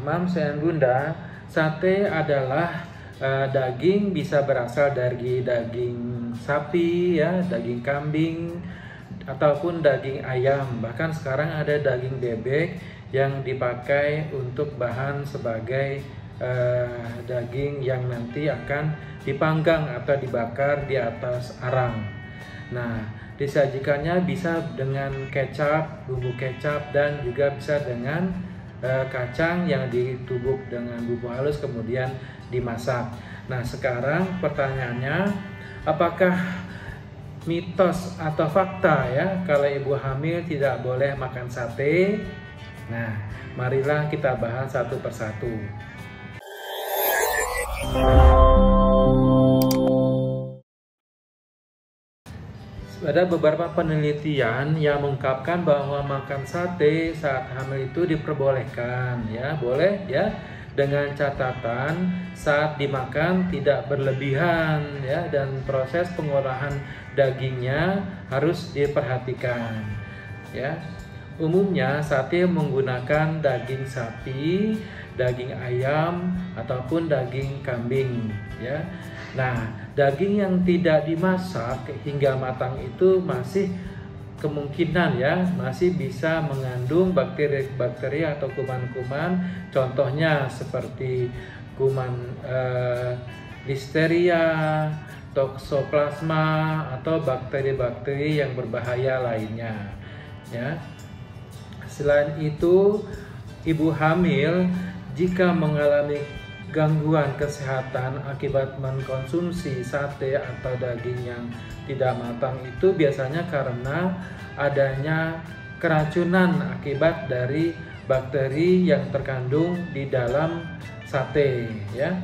Mams dan Bunda, sate adalah daging bisa berasal dari daging sapi, ya, daging kambing, ataupun daging ayam. Bahkan sekarang ada daging bebek yang dipakai untuk bahan sebagai daging yang nanti akan dipanggang atau dibakar di atas arang. Nah, disajikannya bisa dengan kecap, bumbu kecap, dan juga bisa dengan kacang yang ditumbuk dengan bumbu halus kemudian dimasak. Nah, sekarang pertanyaannya, apakah mitos atau fakta ya kalau ibu hamil tidak boleh makan sate? Nah, marilah kita bahas satu persatu. Ada beberapa penelitian yang mengungkapkan bahwa makan sate saat hamil itu diperbolehkan, ya, boleh ya, dengan catatan saat dimakan tidak berlebihan, ya, dan proses pengolahan dagingnya harus diperhatikan, ya. Umumnya sate menggunakan daging sapi, daging ayam, ataupun daging kambing, ya. Nah, daging yang tidak dimasak hingga matang itu masih kemungkinan, ya, masih bisa mengandung bakteri-bakteri atau kuman-kuman, contohnya seperti kuman listeria, toxoplasma, atau bakteri-bakteri yang berbahaya lainnya, ya. Selain itu, ibu hamil jika mengalami gangguan kesehatan akibat mengkonsumsi sate atau daging yang tidak matang itu biasanya karena adanya keracunan akibat dari bakteri yang terkandung di dalam sate, ya.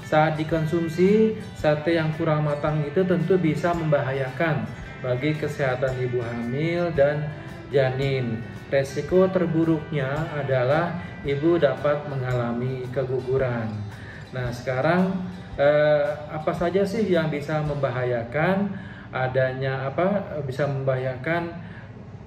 Saat dikonsumsi, sate yang kurang matang itu tentu bisa membahayakan bagi kesehatan ibu hamil dan janin. Resiko terburuknya adalah ibu dapat mengalami keguguran. Nah, sekarang apa saja sih yang bisa membahayakan bisa membahayakan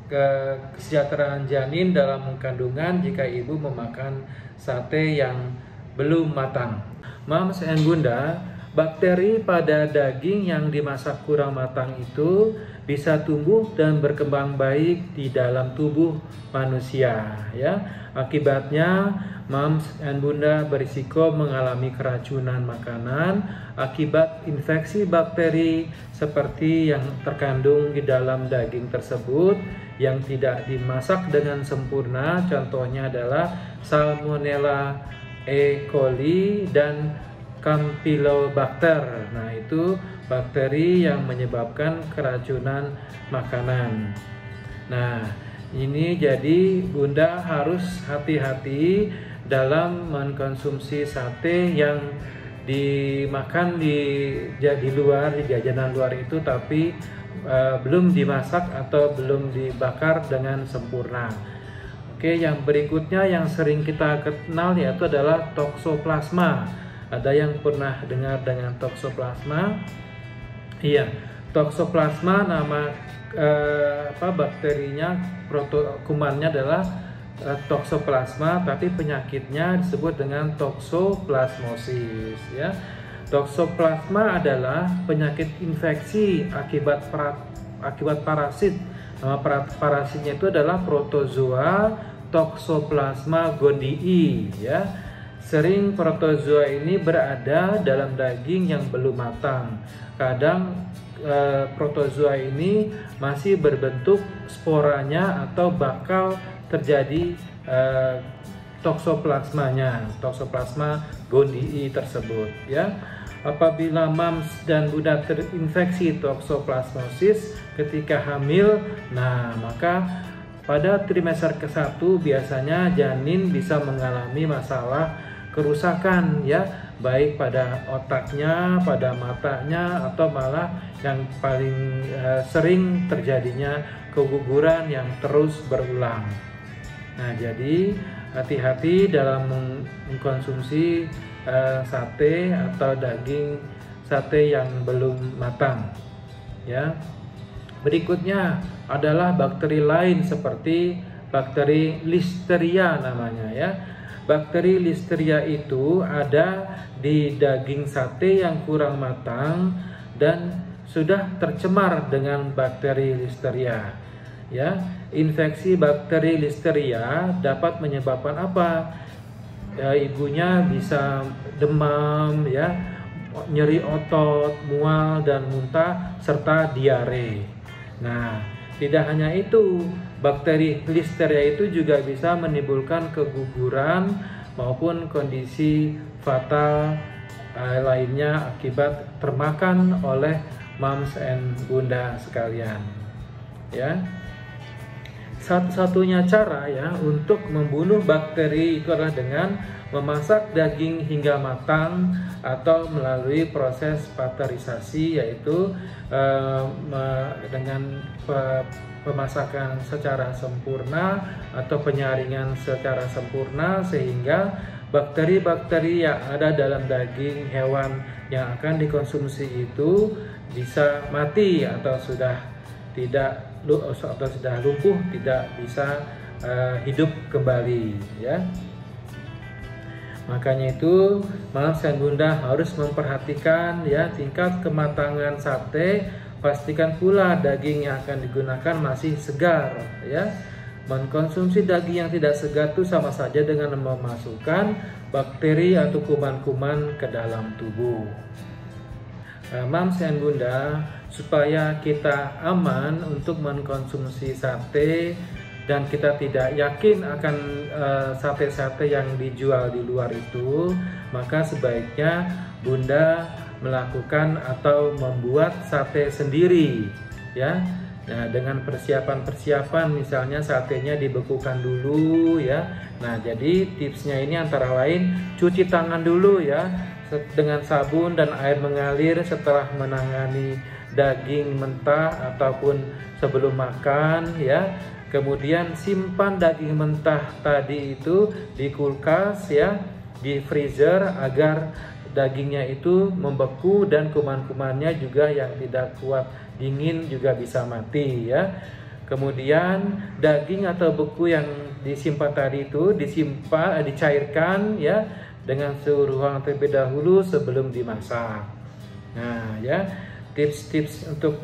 kesejahteraan janin dalam kandungan jika ibu memakan sate yang belum matang? Mams and Bunda, bakteri pada daging yang dimasak kurang matang itu bisa tumbuh dan berkembang baik di dalam tubuh manusia, ya. Akibatnya Mams and Bunda berisiko mengalami keracunan makanan akibat infeksi bakteri seperti yang terkandung di dalam daging tersebut yang tidak dimasak dengan sempurna. Contohnya adalah Salmonella E. coli dan Campylobacter. Nah, itu bakteri yang menyebabkan keracunan makanan. Nah, ini jadi Bunda harus hati-hati dalam mengkonsumsi sate yang dimakan di luar, di jajanan luar itu, tapi belum dimasak atau belum dibakar dengan sempurna. Oke, yang berikutnya yang sering kita kenal yaitu adalah toxoplasma. Ada yang pernah dengar dengan toxoplasma? Iya, toxoplasma nama bakterinya, kumannya adalah toxoplasma, tapi penyakitnya disebut dengan toxoplasmosis, ya. Toxoplasma adalah penyakit infeksi akibat parasit. Nama parasitnya itu adalah Protozoa Toxoplasma gondii, ya. Sering protozoa ini berada dalam daging yang belum matang. Kadang protozoa ini masih berbentuk sporanya atau bakal terjadi toxoplasma gondii tersebut, ya. Apabila Mams dan Bunda terinfeksi toxoplasmosis ketika hamil, nah maka pada trimester ke-1 biasanya janin bisa mengalami masalah kerusakan, ya, baik pada otaknya, pada matanya, atau malah yang paling sering terjadinya keguguran yang terus berulang. Nah, jadi hati-hati dalam mengkonsumsi sate atau daging sate yang belum matang, ya. Berikutnya adalah bakteri lain seperti bakteri listeria namanya, ya. bakteri Listeria itu ada di daging sate yang kurang matang dan sudah tercemar dengan bakteri Listeria. Ya, infeksi bakteri Listeria dapat menyebabkan apa? Ya, ibunya bisa demam, ya, nyeri otot, mual dan muntah serta diare. Nah, tidak hanya itu, bakteri Listeria itu juga bisa menimbulkan keguguran maupun kondisi fatal lainnya akibat termakan oleh moms and bunda sekalian. Ya, satu-satunya cara ya untuk membunuh bakteri itu adalah dengan memasak daging hingga matang atau melalui proses pasteurisasi, yaitu dengan pemasakan secara sempurna atau penyaringan secara sempurna sehingga bakteri-bakteri yang ada dalam daging hewan yang akan dikonsumsi itu bisa mati atau sudah lumpuh, tidak bisa hidup kembali, ya. Makanya itu moms and bunda harus memperhatikan ya tingkat kematangan sate. Pastikan pula daging yang akan digunakan masih segar, ya. Mengkonsumsi daging yang tidak segar itu sama saja dengan memasukkan bakteri atau kuman-kuman ke dalam tubuh. Moms and bunda, supaya kita aman untuk mengkonsumsi sate dan kita tidak yakin akan sate-sate yang dijual di luar itu, maka sebaiknya bunda melakukan atau membuat sate sendiri, ya. Nah, dengan persiapan-persiapan, misalnya satenya dibekukan dulu, ya. Nah, jadi tipsnya ini antara lain cuci tangan dulu, ya, dengan sabun dan air mengalir setelah menangani daging mentah ataupun sebelum makan, ya. Kemudian simpan daging mentah tadi itu di kulkas, ya, di freezer agar dagingnya itu membeku dan kuman-kumannya juga yang tidak kuat dingin juga bisa mati, ya. Kemudian daging atau beku yang disimpan tadi itu dicairkan, ya, dengan suhu ruangan terlebih dahulu sebelum dimasak. Nah, ya, tips-tips untuk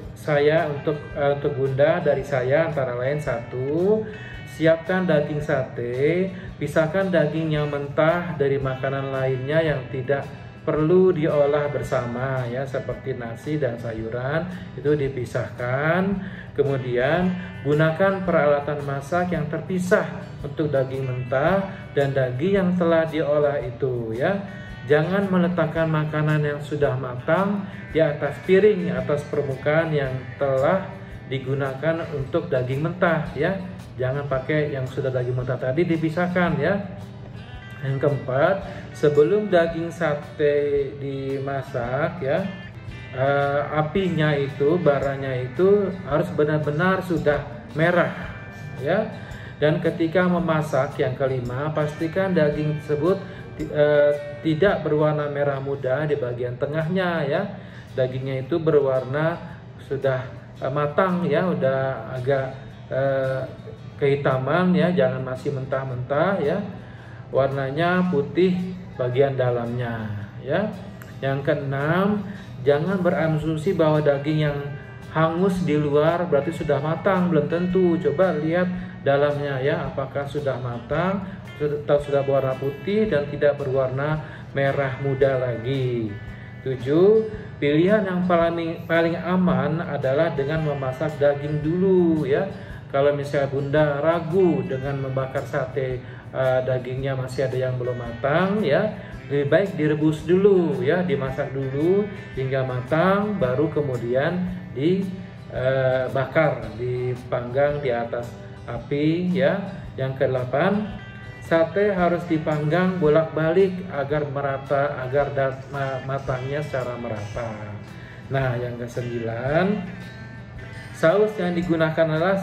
bunda dari saya antara lain: 1. Siapkan daging sate, pisahkan daging yang mentah dari makanan lainnya yang tidak perlu diolah bersama, ya, seperti nasi dan sayuran itu dipisahkan. Kemudian gunakan peralatan masak yang terpisah untuk daging mentah dan daging yang telah diolah itu, ya. Jangan meletakkan makanan yang sudah matang di atas piring atas permukaan yang telah digunakan untuk daging mentah, ya. Jangan pakai yang sudah daging mentah tadi, dipisahkan, ya. Yang keempat, sebelum daging sate dimasak, ya, apinya itu, baranya itu harus benar-benar sudah merah, ya. Dan ketika memasak, yang kelima, pastikan daging tersebut tidak berwarna merah muda di bagian tengahnya, ya. Dagingnya itu berwarna sudah matang, ya, udah agak kehitaman, ya, jangan masih mentah-mentah, ya. Warnanya putih bagian dalamnya, ya. Yang keenam, jangan berasumsi bahwa daging yang hangus di luar berarti sudah matang, belum tentu. Coba lihat dalamnya, ya, apakah sudah matang atau sudah berwarna putih dan tidak berwarna merah muda lagi. 7. Pilihan yang paling aman adalah dengan memasak daging dulu, ya. Kalau misalnya bunda ragu dengan membakar sate, dagingnya masih ada yang belum matang, ya, lebih baik direbus dulu, ya, dimasak dulu hingga matang, baru kemudian dibakar, dipanggang di atas api, ya. Yang ke-8, sate harus dipanggang bolak-balik agar merata, agar matangnya secara merata. Nah, yang ke-9, saus yang digunakan adalah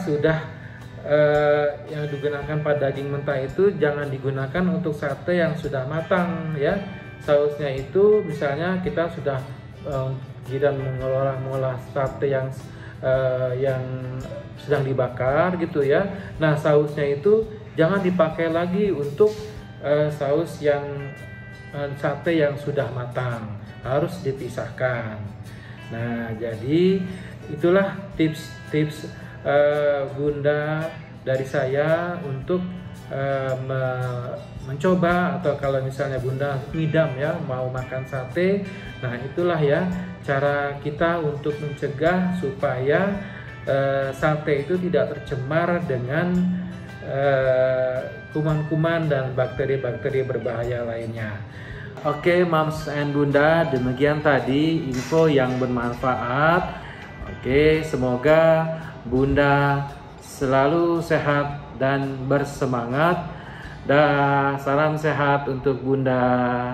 yang digunakan pada daging mentah itu jangan digunakan untuk sate yang sudah matang, ya. Sausnya itu misalnya kita sudah dan mengolah sate yang sedang dibakar gitu, ya. Nah, sausnya itu jangan dipakai lagi untuk saus yang sate yang sudah matang, harus dipisahkan. Nah, jadi itulah tips-tips Bunda dari saya untuk mencoba, atau kalau misalnya Bunda ngidam ya mau makan sate. Nah, itulah ya cara kita untuk mencegah supaya sate itu tidak tercemar dengan kuman-kuman dan bakteri-bakteri berbahaya lainnya. Oke, Moms and Bunda, demikian tadi info yang bermanfaat. Oke, semoga Bunda selalu sehat dan bersemangat. Dah, salam sehat untuk Bunda.